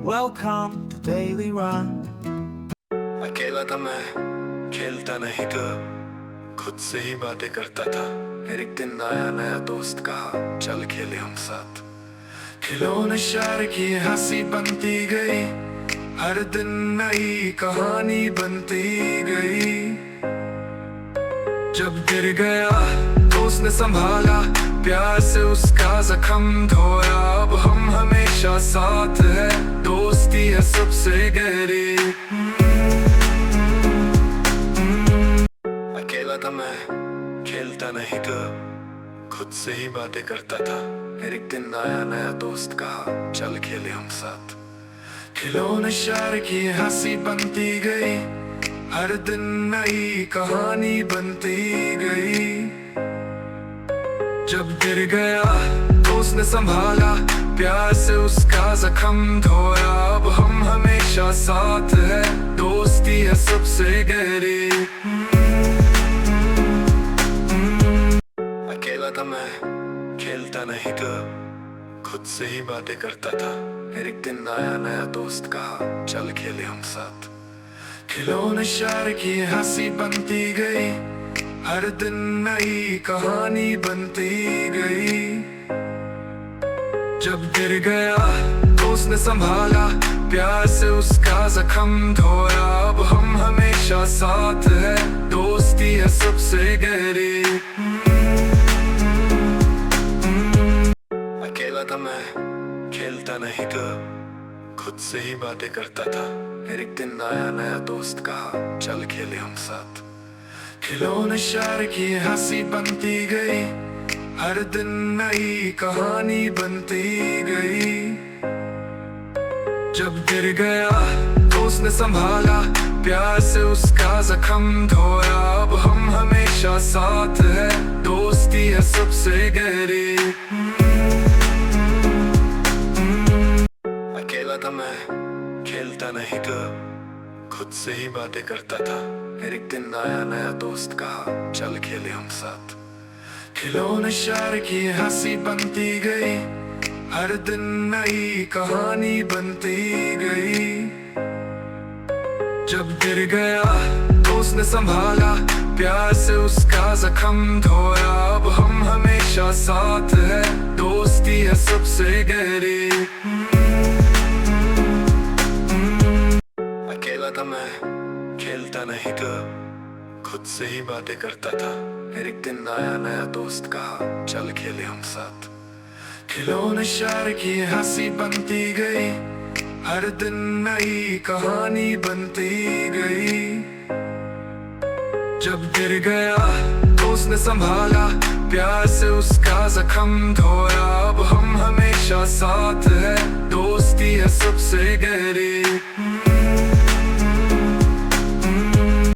Welcome to Daily Run। अकेला था मैं, खेलता नहीं था, खुद से ही बातें करता था। फिर एक दिन आया नया दोस्त, कहा चल खेले हम साथ। खिलौने शेयर किए, हंसी बनती गई, हर दिन नई कहानी बनती गई। जब गिर गया दोस्त ने संभाला, प्यार से उसका जख्म धोया। अब हम हमेशा साथ है, दोस्ती है सबसे गहरी। अकेला था मैं, खेलता नहीं था, खुद से ही बातें करता था। फिर एक दिन आया नया दोस्त, कहा चल खेले हम साथ। खिलौने शेयर किए, हंसी बनती गई, हर दिन नई कहानी बनती गई। जब गिर गया दोस्त ने संभाला, प्यार से उसका जख्म धोया। अब हम हमेशा साथ है, दोस्ती है सबसे गहरी। अकेला था मैं, खेलता नहीं था, खुद से ही बातें करता था। फिर एक दिन आया नया दोस्त, कहा चल खेले हम साथ। खिलौने शेयर किए, हंसी बनती गई, हर दिन नई कहानी बनती गई। जब गिर गया दोस्त ने संभाला, प्यार से उसका जख्म धोया। अब हम हमेशा साथ है, दोस्ती है सबसे गहरी। अकेला था मैं, खेलता नहीं था, खुद से ही बातें करता था। फिर एक दिन आया नया दोस्त, कहा चल खेले हम साथ। खिलौने शेयर किए, हंसी बनती गई, हर दिन नई कहानी बनती गई। जब गिर गया दोस्त ने संभाला, प्यार से उसका जख्म धोया। अब हम हमेशा साथ है, दोस्ती है सबसे गहरी। अकेला था मैं, खेलता नहीं था, खुद से ही बातें करता था। फिर एक दिन आया नया दोस्त, कहा चल खेले हम साथ। खिलौने शेयर किए, हंसी बनती गई, हर दिन नई कहानी बनती गई। जब गिर गया दोस्त ने संभाला, प्यार से उसका जख्म धोया। अब हम हमेशा साथ है, दोस्ती है सबसे गहरी। अकेला था मैं, खेलता नहीं था, खुद से ही बातें करता था। फिर एक दिन आया नया दोस्त, कहा चल खेले हम साथ। खिलौने शेयर किए, हंसी बनती गई, हर दिन नई कहानी बनती गई। जब गिर गया दोस्त ने संभाला, प्यार से उसका जख्म धोया। अब हम हमेशा साथ है, दोस्ती है सबसे गहरी।